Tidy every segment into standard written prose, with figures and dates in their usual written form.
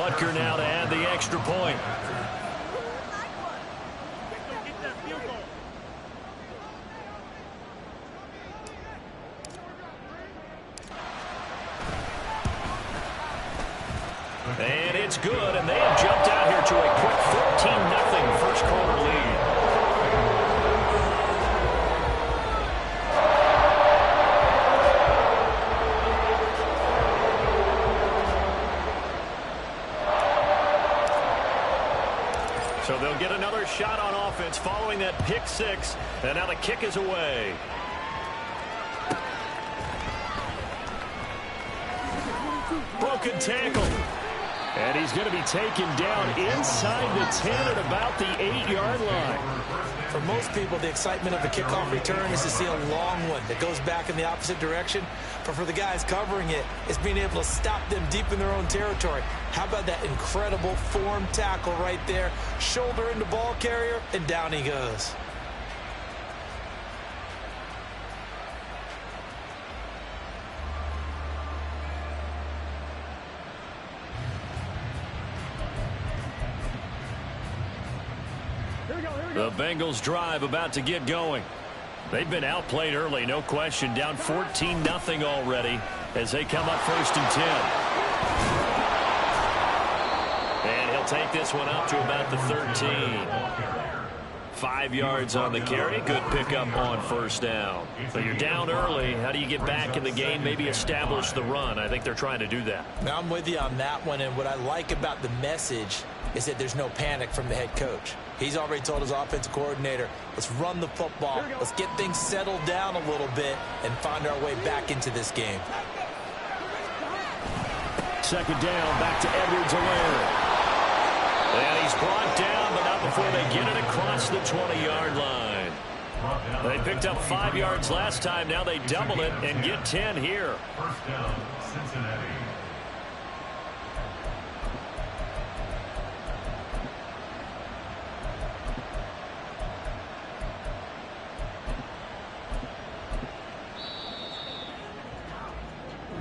Butker now to add the extra point. And it's good, and they have jumped out here to a quick 14-0 first quarter lead. So they'll get another shot on offense following that pick six, and now the kick is away. Broken tackle. And he's going to be taken down inside the 10 at about the 8-yard line. For most people, the excitement of a kickoff return is to see a long one that goes back in the opposite direction. But for the guys covering it, it's being able to stop them deep in their own territory. How about that incredible form tackle right there? Shoulder into ball carrier, and down he goes. The Bengals drive about to get going. They've been outplayed early, no question. Down 14-0 already as they come up 1st and 10. And he'll take this one up to about the 13. 5 yards on the carry. Good pickup on first down. So you're down early. How do you get back in the game? Maybe establish the run. I think they're trying to do that. Now, I'm with you on that one. And what I like about the message is that there's no panic from the head coach. He's already told his offensive coordinator, let's run the football. Let's get things settled down a little bit and find our way back into this game. Second down, back to Edwards-Helaire. And he's brought down, but not before they get it across the 20-yard line. They picked up 5 yards last time. Now they double it and get 10 here. First down, Cincinnati.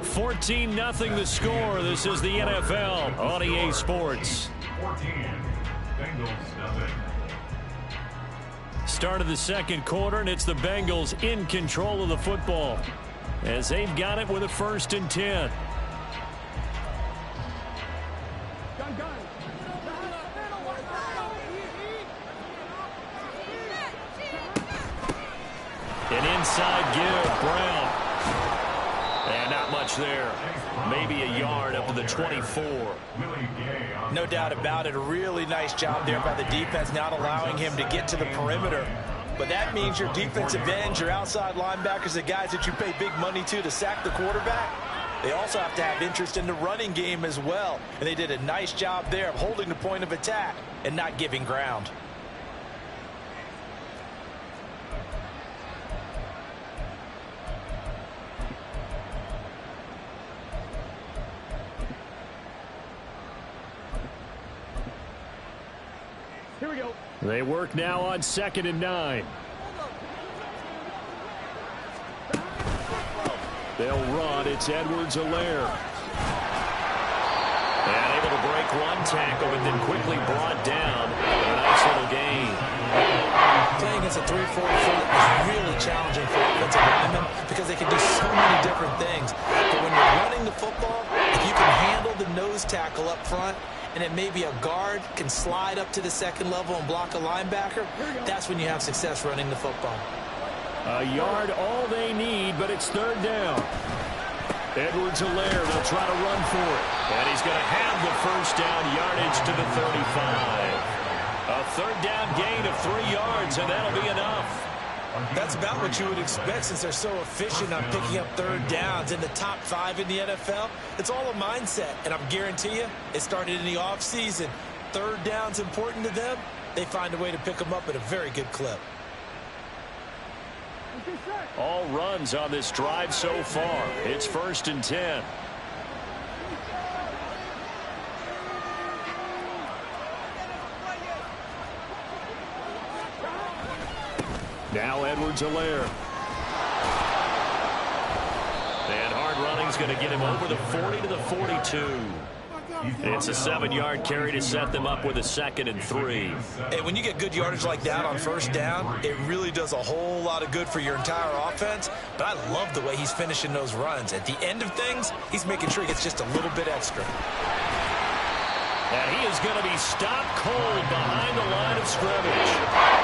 $14-0 the score. This is the NFL on EA Sports. 14, Bengals nothing. Start of the second quarter, and it's the Bengals in control of the football as they've got it with a 1st and 10. An inside give, Brown. And not much there. Maybe a yard up to the 24. No doubt about it. A really nice job there by the defense, not allowing him to get to the perimeter. But that means your defensive ends, your outside linebackers, the guys that you pay big money to sack the quarterback, they also have to have interest in the running game as well. And they did a nice job there of holding the point of attack and not giving ground. Here we go. They work now on 2nd and 9. They'll run. It's Edwards-Helaire. And able to break one tackle, but then quickly brought down. A nice little gain. Playing against a 3-4 front is really challenging for offensive linemen because they can do so many different things. But when you're running the football, if you can handle the nose tackle up front, and then maybe a guard can slide up to the second level and block a linebacker, that's when you have success running the football. A yard all they need, but it's 3rd down. Edwards-Helaire, they'll try to run for it. And he's going to have the 1st down, yardage to the 35. A 3rd down gain of 3 yards, and that'll be enough. That's about what you would expect since they're so efficient on picking up 3rd downs in the top 5 in the NFL. It's all a mindset, and I guarantee you it started in the offseason. 3rd down's important to them. They find a way to pick them up at a very good clip. All runs on this drive so far. It's 1st and 10. Now Edwards-Helaire. And hard running's going to get him over the 40 to the 42. It's a 7-yard carry to set them up with a 2nd and 3. Hey, when you get good yardage like that on first down, it really does a whole lot of good for your entire offense. But I love the way he's finishing those runs. At the end of things, he's making sure he gets just a little bit extra. And he is going to be stopped cold behind the line of scrimmage.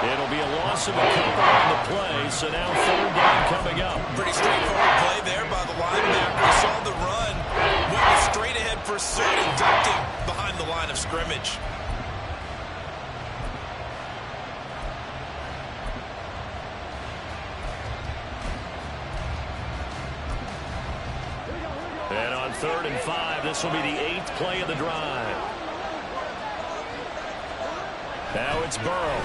It'll be a loss of a couple on the play, so now 3rd down coming up. Pretty straightforward play there by the linebacker. He saw the run, moving straight ahead for Sud and ducked him behind the line of scrimmage. And on 3rd and 5, this will be the 8th play of the drive. Now it's Burrow.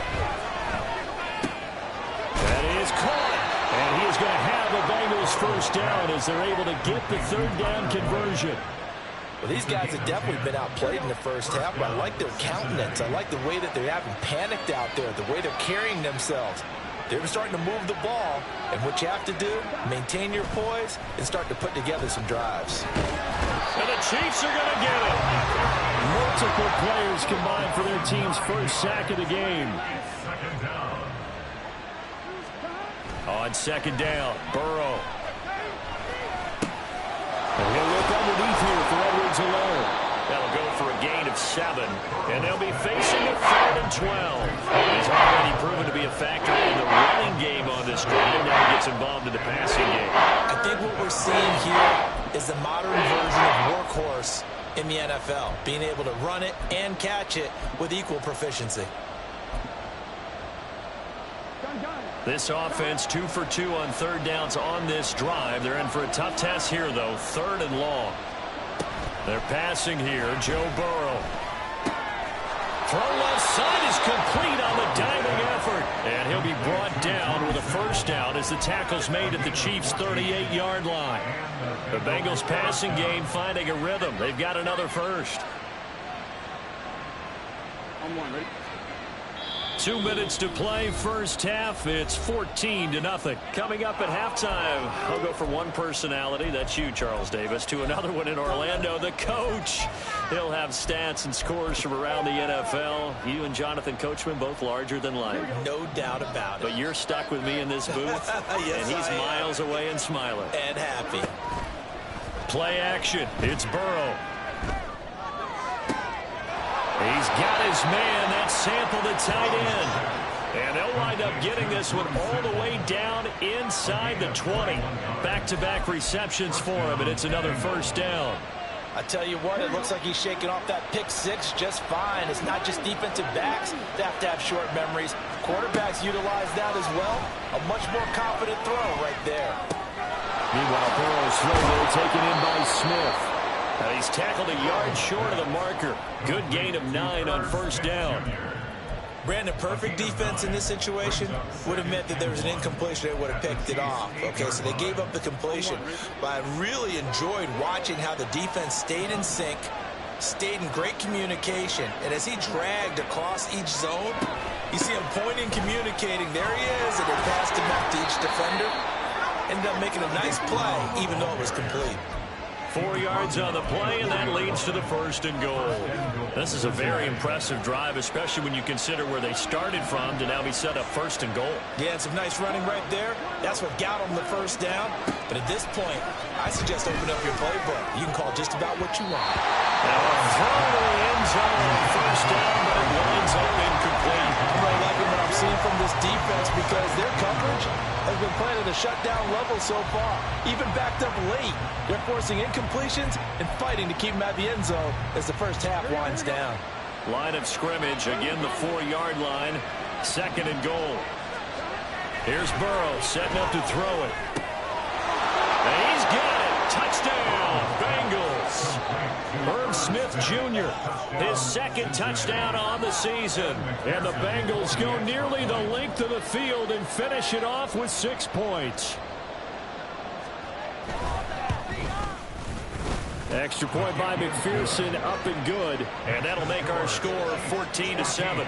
That is caught. And he is going to have the Bengals first down as they're able to get the 3rd down conversion. Well, these guys have definitely been outplayed in the first half, but I like their countenance. I like the way that they haven't panicked out there, the way they're carrying themselves. They're starting to move the ball, and what you have to do, maintain your poise and start to put together some drives. And the Chiefs are going to get it. Multiple players combined for their team's first sack of the game. On 2nd down, Burrow. And he'll look underneath here for Edwards alone. That'll go for a gain of 7. And they'll be facing a 3rd and 12. He's already proven to be a factor in the running game on this drive. Now he gets involved in the passing game. I think what we're seeing here is the modern version of workhorse in the NFL, being able to run it and catch it with equal proficiency. This offense 2 for 2 on 3rd downs on this drive. They're in for a tough test here, though. 3rd and long. They're passing here. Joe Burrow. Throw left side is complete on the diving effort. And he'll be brought down with a first down as the tackle's made at the Chiefs' 38-yard line. The Bengals passing game finding a rhythm. They've got another first. 2 minutes to play first half. It's 14-0. Coming up at halftime, I'll go from one personality, that's you, Charles Davis, to another one in Orlando, the coach. He'll have stats and scores from around the NFL. You and Jonathan Coachman both larger than life. No doubt about it. But you're stuck with me in this booth, yes, and he's miles away and smiling. And happy. Play action. It's Burrow. He's got his man. That's Sample, the tight end. And they'll wind up getting this one all the way down inside the 20. Back-to-back receptions for him, and it's another first down. I tell you what, it looks like he's shaking off that pick 6 just fine. It's not just defensive backs that have to have short memories. Quarterbacks utilize that as well. A much more confident throw right there. Meanwhile, Burrow's throw there taken in by Smith. He's tackled a yard short of the marker. Good gain of 9 on first down. Brandon, perfect defense in this situation would have meant that there was an incompletion. They would have picked it off. Okay, so they gave up the completion. But I really enjoyed watching how the defense stayed in sync, stayed in great communication. And as he dragged across each zone, you see him pointing, communicating. There he is, and they passed him up to each defender. Ended up making a nice play, even though it was complete. 4 yards on the play, and that leads to the 1st and goal. This is a very impressive drive, especially when you consider where they started from to now be set up 1st and goal. Yeah, and some nice running right there. That's what got them the first down. But at this point, I suggest open up your playbook. You can call just about what you want. Now a throw to the end zone on first down, but it winds up incomplete. I'm really liking what I'm seeing from this defense because their coverage has been playing at a shutdown level so far. Even backed up late, they're forcing incompletions and fighting to keep them at the end zone as the first half winds down. Line of scrimmage, again the 4-yard line, 2nd and goal. Here's Burrow setting up to throw it. And he's got it. Touchdown, Bengals. Herb Smith Jr., his 2nd touchdown on the season. And the Bengals go nearly the length of the field and finish it off with 6 points. Extra point by McPherson, up and good. And that'll make our score 14-7.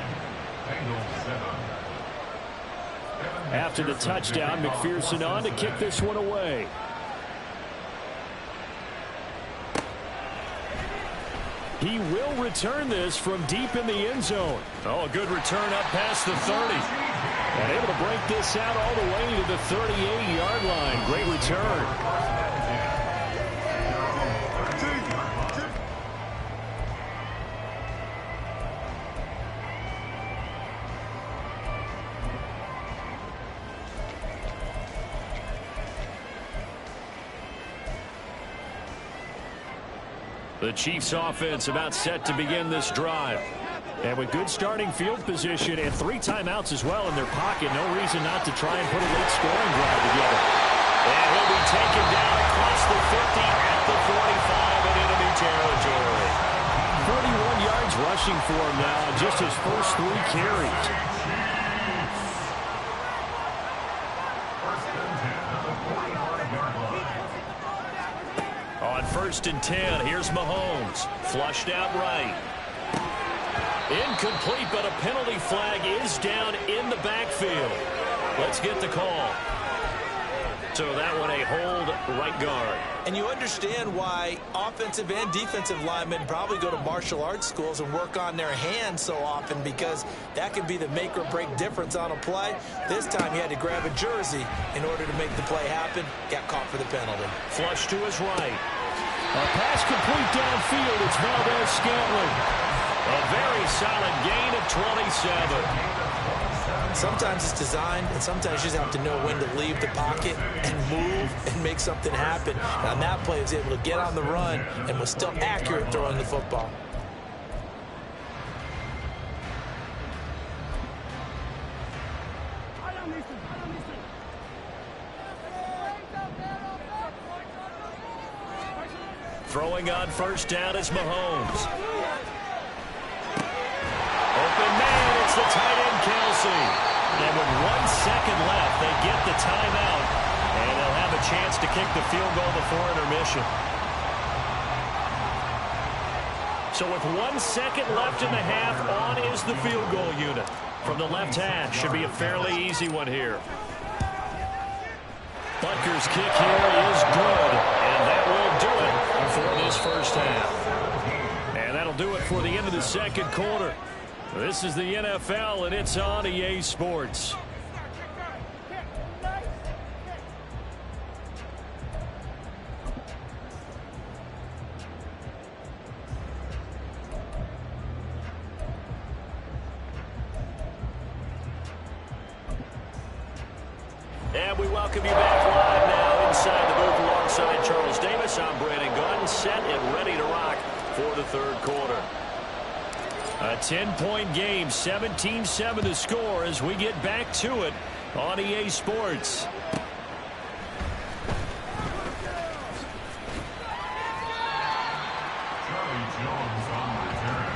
After the touchdown, McPherson on to kick this one away. He will return this from deep in the end zone. Oh, a good return up past the 30. And able to break this out all the way to the 38-yard line. Great return. The Chiefs offense about set to begin this drive. And with good starting field position and 3 timeouts as well in their pocket, no reason not to try and put a late scoring drive together. And he'll be taken down across the 50 at the 45 in enemy territory. 41 yards rushing for him now, just his first 3 carries. On 1st and 10, here's Mahomes. Flushed out right. Incomplete, but a penalty flag is down in the backfield. Let's get the call. So that one a hold right guard. And you understand why offensive and defensive linemen probably go to martial arts schools and work on their hands so often, because that can be the make or break difference on a play. This time he had to grab a jersey in order to make the play happen. Got caught for the penalty. Flush to his right. A pass complete downfield. It's Valdez-Scantling. A very solid gain of 27. Sometimes it's designed, and sometimes you just have to know when to leave the pocket and move and make something happen. And on that play, he was able to get on the run and was still accurate throwing the football. Throwing on 1st down is Mahomes. Open man, it's the tight end, Kelsey. And with 1 second left, they get the timeout, and they'll have a chance to kick the field goal before intermission. So with 1 second left in the half, on is the field goal unit. From the left hash, should be a fairly easy one here. Butker's kick here is good, and that will do it for this first half. And that'll do it for the end of the second quarter. This is the NFL, and it's on EA Sports. And we welcome you back live now inside the booth alongside Charles Davis. I'm Brandon Gaudin, set and ready to rock for the third quarter. A 10-point game, 17-7 the score as we get back to it on EA Sports. Charlie Jones on return.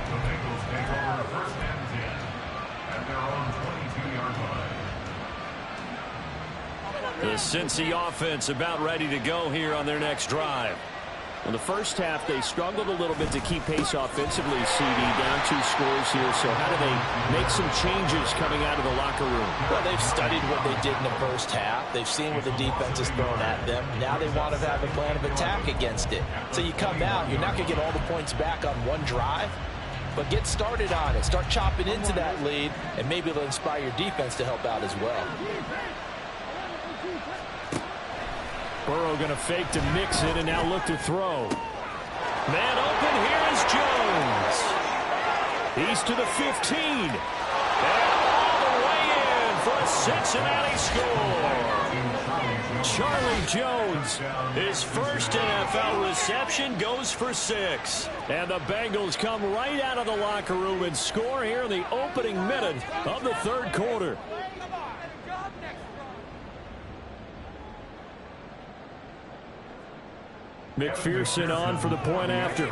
The Bengals take over 1st and 10 at their own 22-yard line. The Cincy offense about ready to go here on their next drive. In the first half, they struggled a little bit to keep pace offensively, CD, down 2 scores here. So how do they make some changes coming out of the locker room? Well, they've studied what they did in the first half. They've seen what the defense has thrown at them. Now they want to have a plan of attack against it. So you come out, you're not going to get all the points back on one drive, but get started on it. Start chopping into that lead, and maybe it'll inspire your defense to help out as well. Burrow going to fake to mix it and now look to throw. Man open, here is Jones. He's to the 15. And all the way in for a Cincinnati score. Charlie Jones, his first NFL reception, goes for 6. And the Bengals come right out of the locker room and score here in the opening minute of the third quarter. McPherson on for the point after.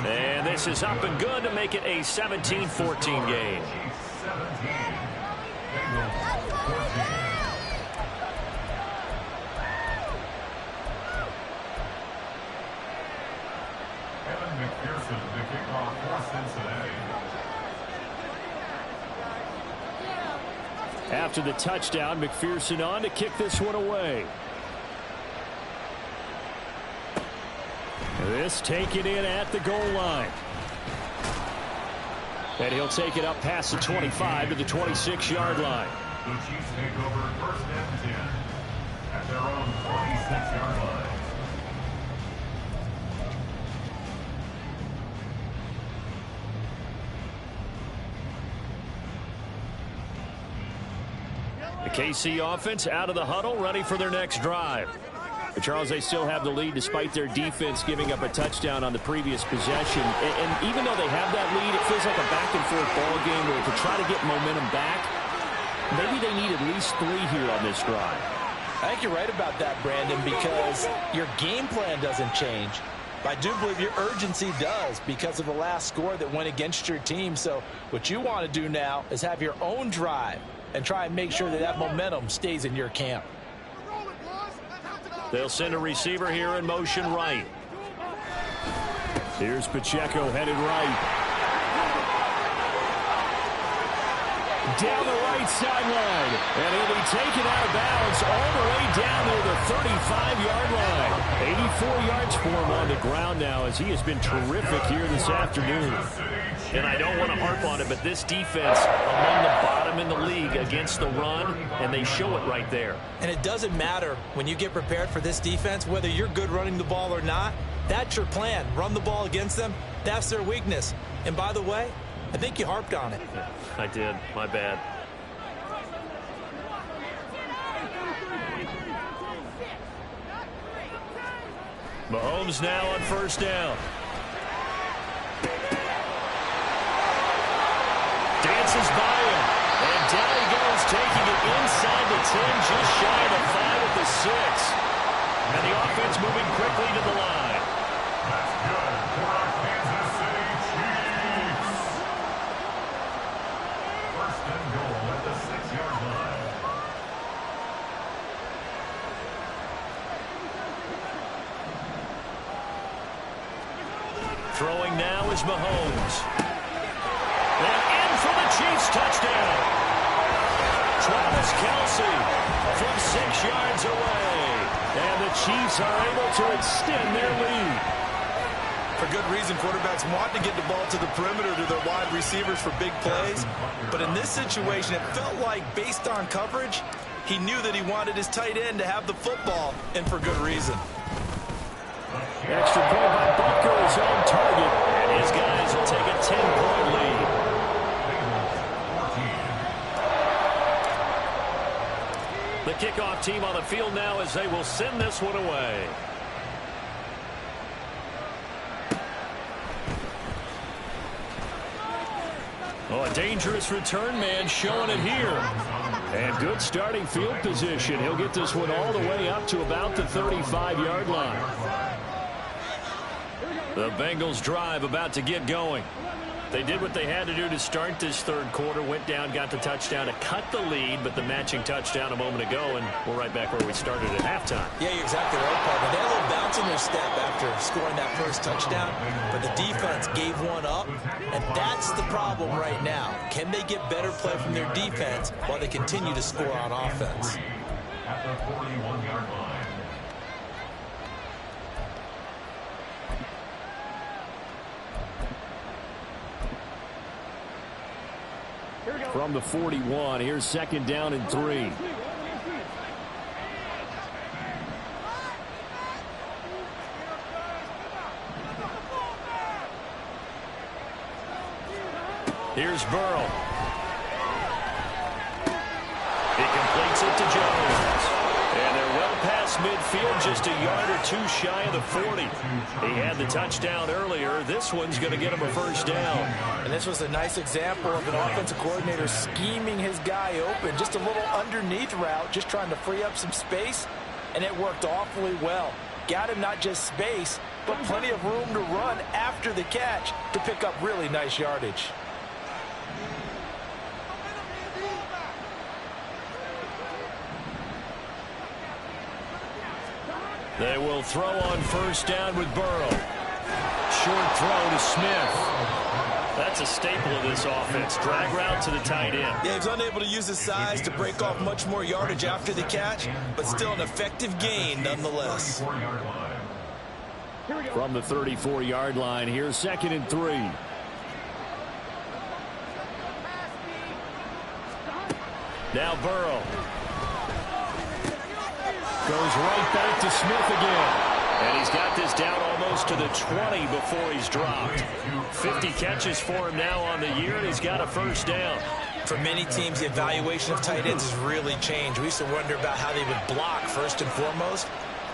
And this is up and good to make it a 17-14 game. Evan McPherson, the kickoff for Cincinnati. After the touchdown, McPherson on to kick this one away. This taken in at the goal line. And he'll take it up past the 25 to the 26-yard line. The Chiefs take over first and 10 at their own 26-yard line. The KC offense out of the huddle, ready for their next drive. But Charles, they still have the lead despite their defense giving up a touchdown on the previous possession. And even though they have that lead, it feels like a back-and-forth ball game where to try to get momentum back, maybe they need at least 3 here on this drive. I think you're right about that, Brandon, because your game plan doesn't change. I do believe your urgency does because of the last score that went against your team. So what you want to do now is have your own drive and try and make sure that that momentum stays in your camp. They'll send a receiver here in motion right. Here's Pacheco headed right. Down the right sideline. And he'll be taken out of bounds all the way down near the 35-yard line. 84 yards for him on the ground now as he has been terrific here this afternoon. And I don't want to harp on it, but this defense among the bottom in the league against the run, and they show it right there. And it doesn't matter when you get prepared for this defense, whether you're good running the ball or not. That's your plan. Run the ball against them. That's their weakness. And by the way, I think you harped on it. I did. My bad. Mahomes now on first down. Dances by him. And down he goes, taking it inside the 10, just shy of the 5 at the 6. And the offense moving quickly to the line. That's good for our Kansas City Chiefs. First and goal at the 6-yard line. Throwing now is Mahomes. And in for the Chiefs touchdown. Travis Kelce from 6 yards away. And the Chiefs are able to extend their lead. For good reason, quarterbacks want to get the ball to the perimeter to their wide receivers for big plays. But in this situation, it felt like based on coverage, he knew that he wanted his tight end to have the football, and for good reason. Extra point by Butker is on target. And his guys will take a 10-point lead. The kickoff team on the field now as they will send this one away. Oh, a dangerous return man showing it here. And good starting field position. He'll get this one all the way up to about the 35-yard line. The Bengals drive about to get going. They did what they had to do to start this third quarter, went down, got the touchdown to cut the lead, but the matching touchdown a moment ago, and we're right back where we started at halftime. Yeah, you're exactly right, Parker. They had a little bounce in their step after scoring that first touchdown, but the defense gave one up, and that's the problem right now. Can they get better play from their defense while they continue to score on offense? At the 41-yard line. From the 41, here's second down and 3. Here's Burrow. He completes it to Jones. And they're well past midfield, just a yard or two shy of the 40. He had the touchdown earlier. This one's going to get him a first down. And this was a nice example of an offensive coordinator scheming his guy open. Just a little underneath route, just trying to free up some space, and it worked awfully well. Got him not just space, but plenty of room to run after the catch to pick up really nice yardage. They will throw on first down with Burrow. Short throw to Smith. That That's a staple of this offense. Drag route to the tight end. Yeah, he's unable to use his size to break off much more yardage after the catch, but still an effective gain nonetheless. From the 34-yard line, here's 2nd and 3. Now Burrow. Goes right back to Smith again. And he's got this down almost to the 20 before he's dropped. 50 catches for him now on the year, and he's got a first down. For many teams, the evaluation of tight ends has really changed. We used to wonder about how they would block first and foremost.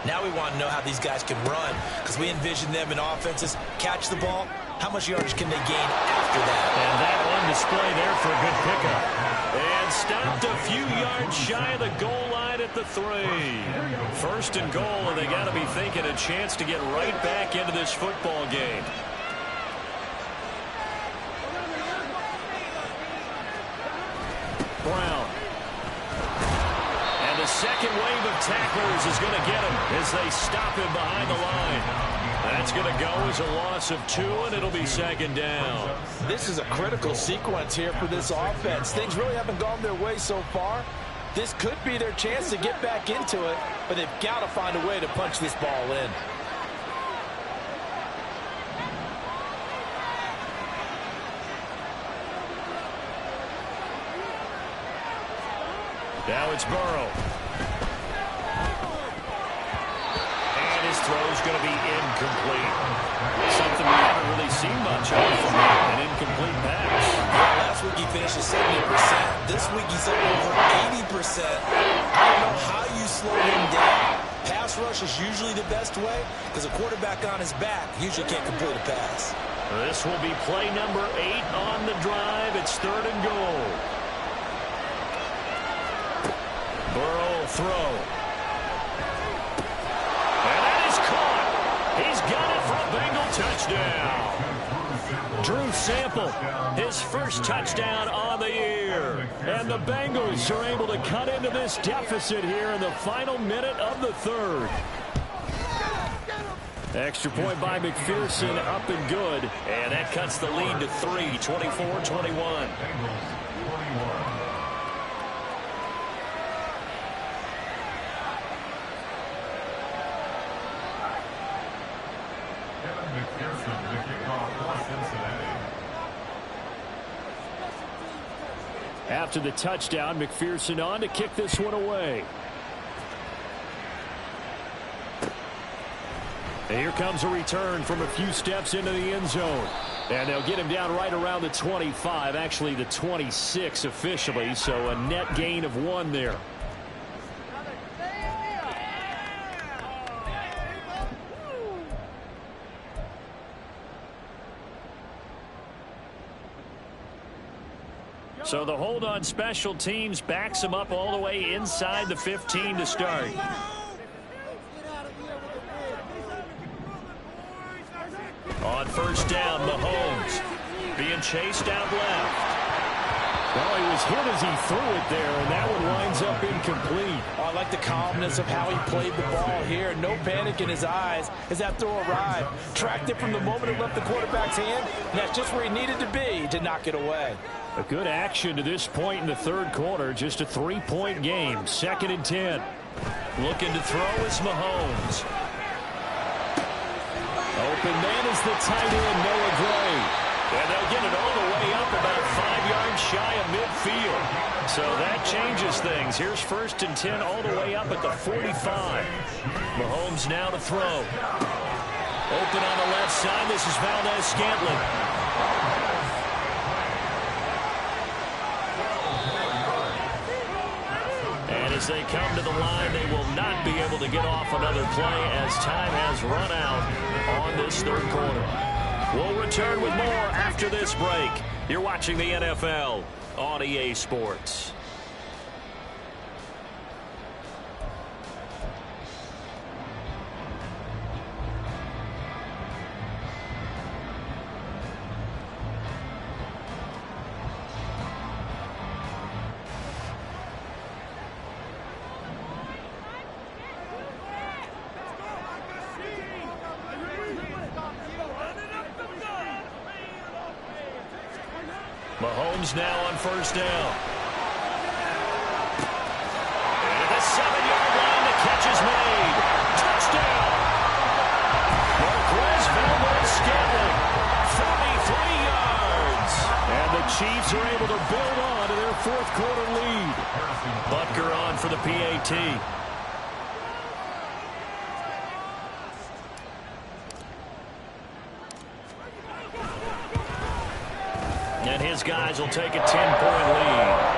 Now we want to know how these guys can run, because we envision them in offenses catch the ball. How much yardage can they gain after that? And that on display there for a good pickup. And stopped a few yards shy of the goal line at the 3. 1st and goal, and they got to be thinking a chance to get right back into this football game. Brown. And the second wave of tacklers is going to get him as they stop him behind the line. That's going to go as a loss of 2, and it'll be 2nd down. This is a critical sequence here for this offense. Things really haven't gone their way so far. This could be their chance to get back into it, but they've got to find a way to punch this ball in. Now it's Burrow. And his throw's going to be incomplete. Something we haven't really seen much of from him, an incomplete pass. Yeah, last week he finished at 70%. This week he's up over 80%. I don't know how you slow him down. Pass rush is usually the best way because a quarterback on his back usually can't complete a pass. This will be play number 8 on the drive. It's 3rd and goal. Burrow will throw. And that is caught. He's got it for a Bengal touchdown. Drew Sample, his first touchdown on the year. And the Bengals are able to cut into this deficit here in the final minute of the 3rd. Extra point by McPherson, up and good. And that cuts the lead to 3, 24-21. After the touchdown, McPherson on to kick this one away. And here comes a return from a few steps into the end zone. And they'll get him down right around the 25, actually the 26 officially, so a net gain of 1 there. So the hold on special teams backs him up all the way inside the 15 to start. On first down, Mahomes being chased out left. Well, he was hit as he threw it there, and that one winds up incomplete. Oh, I like the calmness of how he played the ball here. No panic in his eyes as that throw arrived. Tracked it from the moment it left the quarterback's hand, and that's just where he needed to be to knock it away. A good action to this point in the 3rd quarter. Just a 3-point game. 2nd and 10. Looking to throw is Mahomes. Open man is the tight end, Noah Gray. And they'll get it all the way up about 5 yards shy of midfield. So that changes things. Here's 1st and 10 all the way up at the 45. Mahomes now to throw. Open on the left side. This is Valdez-Scantling. As they come to the line, they will not be able to get off another play as time has run out on this 3rd quarter. We'll return with more after this break. You're watching the NFL on EA Sports. Mahomes now on first down. And at the 7-yard line, the catch is made. Touchdown! Marquez Valdes-Scantling, 43 yards. And the Chiefs are able to build on to their fourth quarter lead. Butker on for the PAT. And his guys will take a 10-point lead.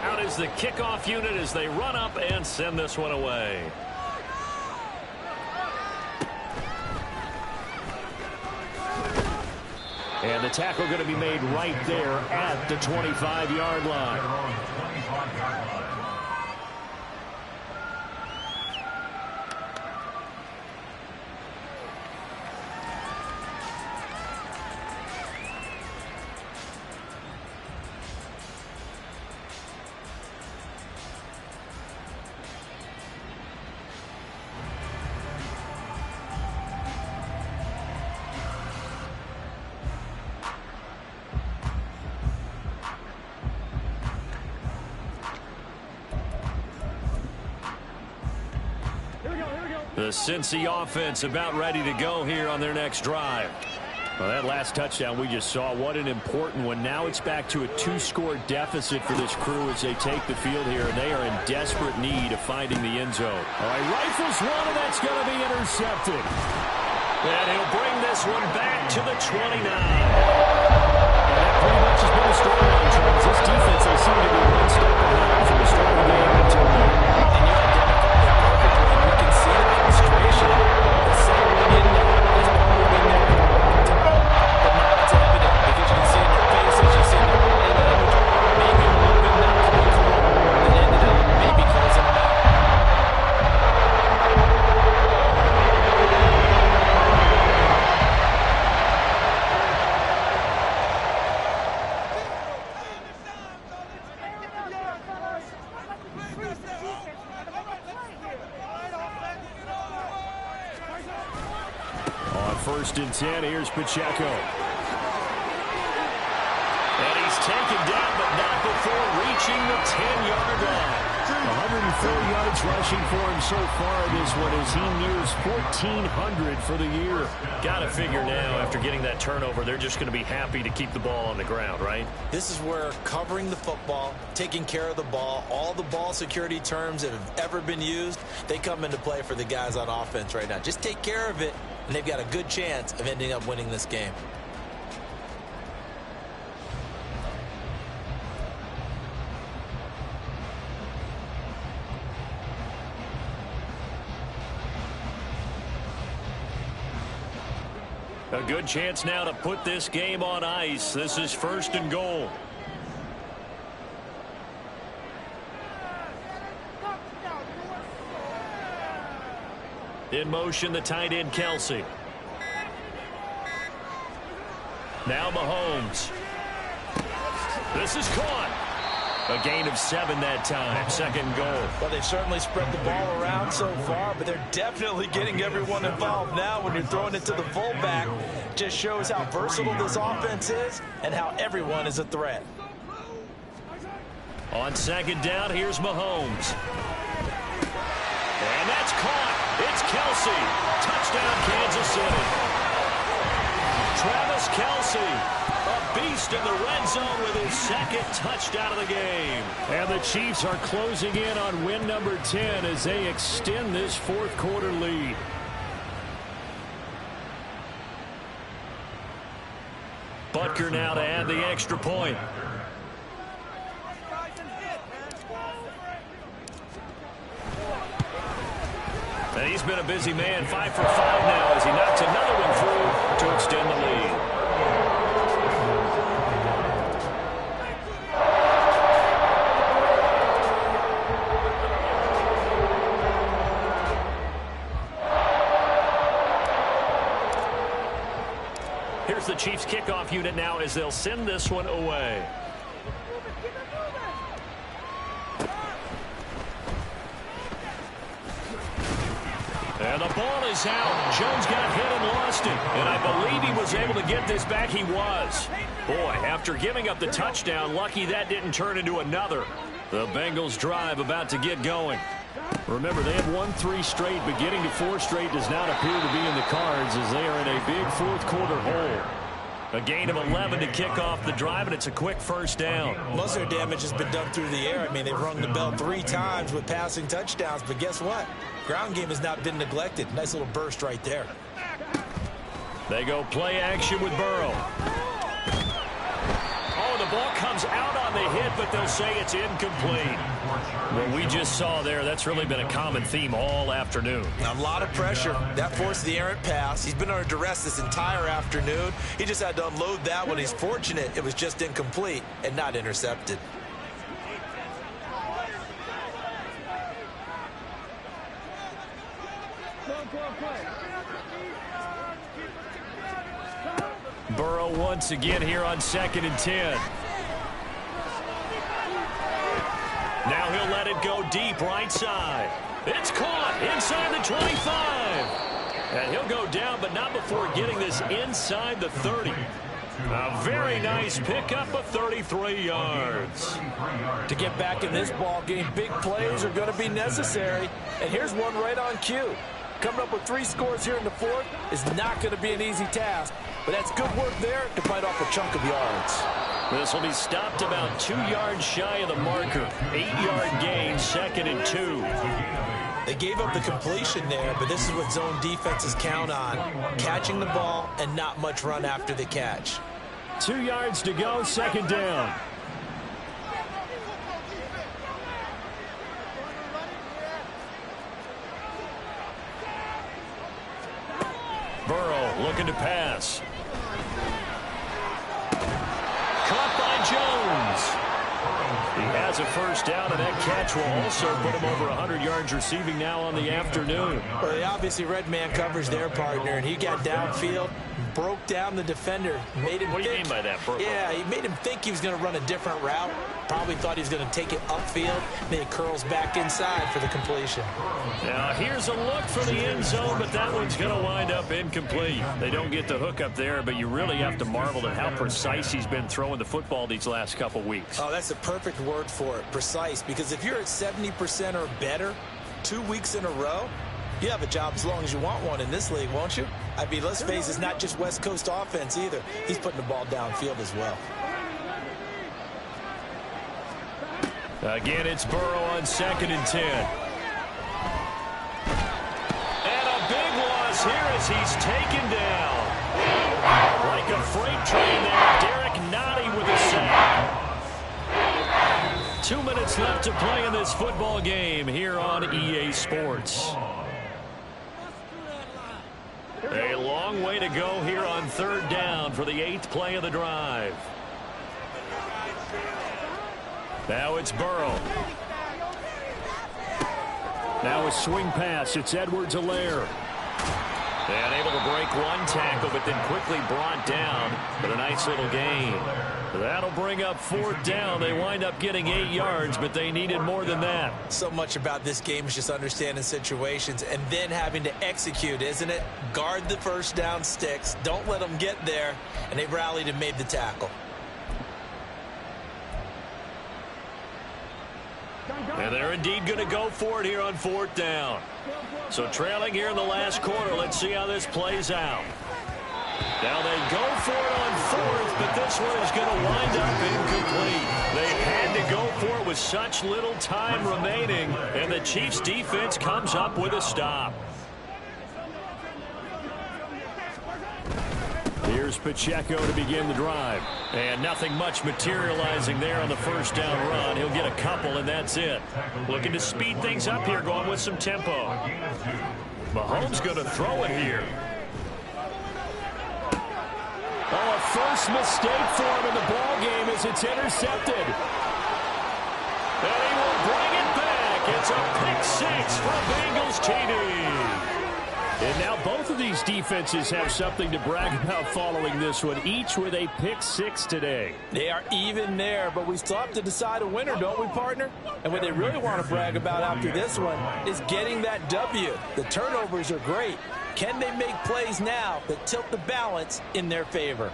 Out is the kickoff unit as they run up and send this one away. And the tackle going to be made right there at the 25-yard line. The Cincy offense about ready to go here on their next drive. Well, that last touchdown we just saw, what an important one. Now it's back to a 2-score deficit for this crew as they take the field here, and they are in desperate need of finding the end zone. All right, rifles one, and that's going to be intercepted. And he'll bring this one back to the 29. And that pretty much has been the storyline, Charles. This defense, they seem to be one step ahead from the start of the game until now. First and 10, here's Pacheco. And he's taken down, but not before reaching the 10-yard line. 104 yards rushing for him so far this one as he nears 1,400 for the year. Got to figure now, after getting that turnover, they're just going to be happy to keep the ball on the ground, right? This is where covering the football, taking care of the ball, all the ball security terms that have ever been used, they come into play for the guys on offense right now. Just take care of it, and they've got a good chance of ending up winning this game. A good chance now to put this game on ice. This is first and goal. In motion, the tight end, Kelsey. Now Mahomes. This is caught. A gain of 7 that time. Second goal. Well, they've certainly spread the ball around so far, but they're definitely getting everyone involved now when you're throwing it to the fullback. Just shows how versatile this offense is and how everyone is a threat. On second down, here's Mahomes. And that's caught. It's Kelsey. Touchdown, Kansas City. Travis Kelsey, a beast in the red zone with his second touchdown of the game. And the Chiefs are closing in on win number 10 as they extend this fourth quarter lead. Butker now to add the extra point. And he's been a busy man, 5 for 5 now as he knocks another one through to extend the lead. Here's the Chiefs kickoff unit now as they'll send this one away. And the ball is out. Jones got hit and lost it. And I believe he was able to get this back. He was. Boy, after giving up the touchdown, lucky that didn't turn into another. The Bengals drive about to get going. Remember, they have won 3 straight, but getting to 4 straight does not appear to be in the cards as they are in a big fourth quarter hole. A gain of 11 to kick off the drive, and it's a quick first down. Most of their damage has been done through the air. I mean, they've rung the bell 3 times with passing touchdowns, but guess what? Ground game has not been neglected. Nice little burst right there. They go play action with Burrow. Oh, the ball comes out on the hit, but they'll say it's incomplete. What we just saw there, that's really been a common theme all afternoon. A lot of pressure. That forced the errant pass. He's been under duress this entire afternoon. He just had to unload that one. He's fortunate it was just incomplete and not intercepted. Burrow once again here on 2nd and 10. Now he'll let it go deep right side. It's caught inside the 25. And he'll go down, but not before getting this inside the 30. A very nice pickup of 33 yards. To get back in this ball game, big plays are going to be necessary. And here's one right on cue. Coming up with 3 scores here in the 4th is not going to be an easy task. But that's good work there to bite off a chunk of yards. This will be stopped about 2 yards shy of the marker. 8-yard gain, 2nd and 2. They gave up the completion there, but this is what zone defenses count on. Catching the ball and not much run after the catch. 2 yards to go, 2nd down. Burrow looking to pass. Caught by Jones. He has a first down, and that catch will also put him over 100 yards receiving now on the afternoon. Well, they obviously read man coverage their partner, and he got downfield, broke down the defender, made him What do you mean by that, Burrow? Yeah, he made him think he was going to run a different route. Probably thought he was going to take it upfield. Then he curls back inside for the completion. Now, here's a look for the end zone, but that one's going to wind up incomplete. They don't get the hook up there, but you really have to marvel at how precise he's been throwing the football these last couple weeks. Oh, that's a perfect word for it, precise, because if you're at 70% or better 2 weeks in a row, you have a job as long as you want one in this league, won't you? I mean, let's face it, it's not just West Coast offense either. He's putting the ball downfield as well. Again, it's Burrow on 2nd and 10. And a big loss here as he's taken down. Like a freight train there, Derek Nottie with a sack. 2 minutes left to play in this football game here on EA Sports. A long way to go here on 3rd down for the 8th play of the drive. Now it's Burrow. Now a swing pass. It's Edwards-Helaire. And able to break one tackle, but then quickly brought down with a nice little gain. That'll bring up 4th down. They wind up getting 8 yards, but they needed more than that. So much about this game is just understanding situations and then having to execute, isn't it? Guard the first down sticks. Don't let them get there. And they rallied and made the tackle. And they're indeed going to go for it here on 4th down. So trailing here in the last quarter. Let's see how this plays out. Now they go for it on 4th, but this one is going to wind up incomplete. They had to go for it with such little time remaining, and the Chiefs defense comes up with a stop. Here's Pacheco to begin the drive. And nothing much materializing there on the first down run. He'll get a couple, and that's it. Looking to speed things up here, going with some tempo. Mahomes going to throw it here. Oh, a first mistake for him in the ball game as it's intercepted. And he will bring it back. It's a pick six for Bengals TD. And now both of these defenses have something to brag about following this one, each with a pick six today. They are even there, but we still have to decide a winner, don't we, partner? And what they really want to brag about after this one is getting that W. The turnovers are great. Can they make plays now that tilt the balance in their favor?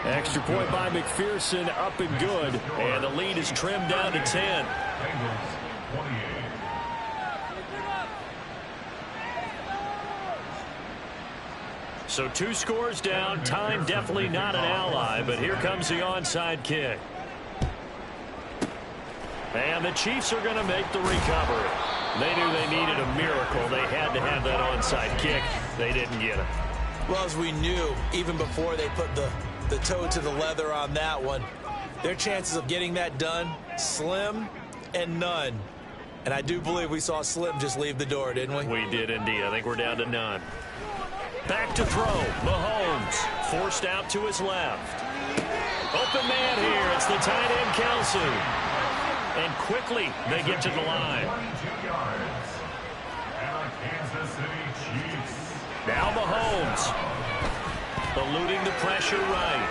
Extra point by McPherson, up and good. And the lead is trimmed down to 10. So 2 scores down. Time definitely not an ally, but here comes the onside kick. And the Chiefs are going to make the recovery. They knew they needed a miracle. They had to have that onside kick. They didn't get it. Well, as we knew, even before they put the toe to the leather on that one, their chances of getting that done, slim and none. And I do believe we saw Slim just leave the door, didn't we? We did indeed. I think we're down to none. Back to throw. Mahomes forced out to his left. Open man here. It's the tight end, Kelsey. And quickly they get to the line. 22 yards. And the Kansas City Chiefs. Now Mahomes. Eluding the pressure right.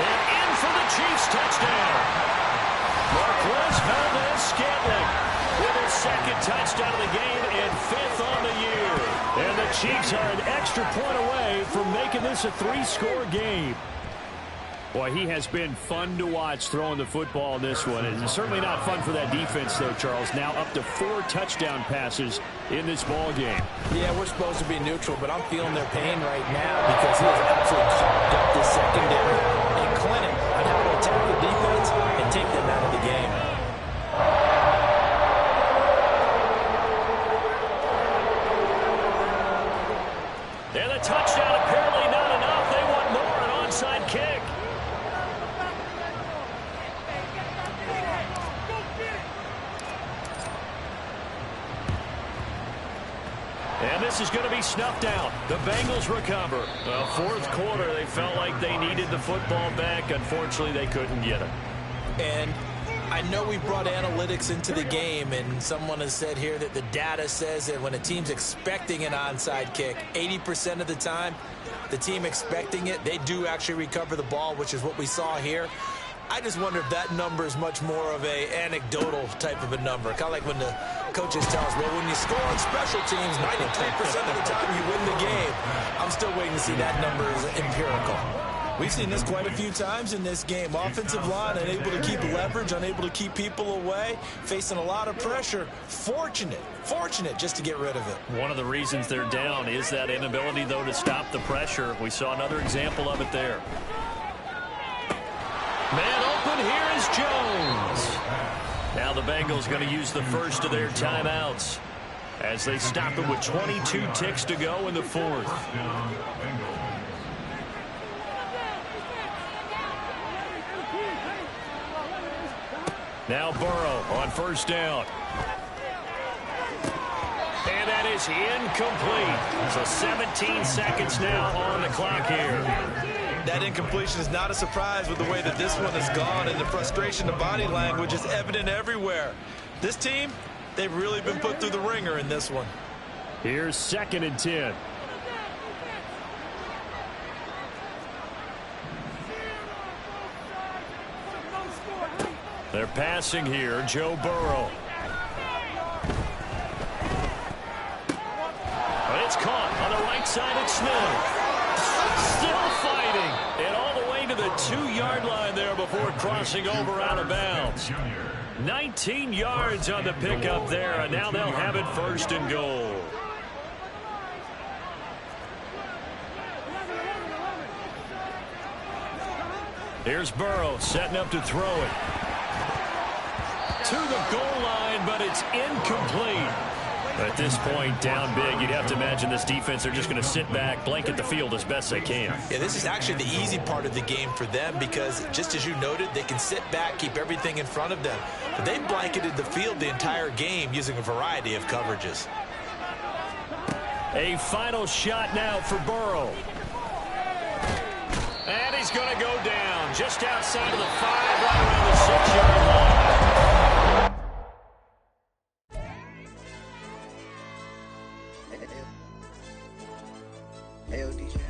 And in for the Chiefs touchdown. Marquez Valdez-Scantling with his second touchdown of the game and 5th on the year. And the Chiefs are an extra point away from making this a 3-score game. Boy, he has been fun to watch throwing the football in this one. It's certainly not fun for that defense, though, Charles. Now up to 4 touchdown passes in this ball game. Yeah, we're supposed to be neutral, but I'm feeling their pain right now because he has absolutely carved up this secondary and clinic on how to attack the defense and take them out of the game. And the touchdown apparently not enough. They want more, an onside kick. And this is going to be snuffed out. The Bengals recover. Well, 4th quarter, they felt like they needed the football back. Unfortunately, they couldn't get it. And I know we brought analytics into the game, and someone has said here that the data says that when a team's expecting an onside kick, 80% of the time, the team expecting it, they do actually recover the ball, which is what we saw here. I just wonder if that number is much more of a anecdotal type of a number. Kind of like when the coaches tell us, well, when you score on special teams, 93% of the time you win the game. I'm still waiting to see that number is empirical. We've seen this quite a few times in this game. Offensive line unable to keep leverage, unable to keep people away, facing a lot of pressure. Fortunate just to get rid of it. One of the reasons they're down is that inability, though, to stop the pressure. We saw another example of it there. Man open, here is Jones. Now the Bengals going to use the first of their timeouts as they stop it with 22 ticks to go in the 4th. Now Burrow on 1st down. And that is incomplete. So 17 seconds now on the clock here. That incompletion is not a surprise with the way that this one has gone, and the frustration, the body language is evident everywhere. This team, they've really been put through the ringer in this one. Here's 2nd and 10. They're passing here, Joe Burrow. But it's caught on the right side of Smith. Still fighting. And all the way to the 2-yard line there before crossing over out of bounds. 19 yards on the pickup there, and now they'll have it 1st and goal. Here's Burrow setting up to throw it. To the goal line, but it's incomplete. At this point, down big, you'd have to imagine this defense, they're just going to sit back, blanket the field as best they can. Yeah, this is actually the easy part of the game for them because, just as you noted, they can sit back, keep everything in front of them. But they blanketed the field the entire game using a variety of coverages. A final shot now for Burrow. And he's going to go down just outside of the 5, right around the 6-yard line. Ayo DJ.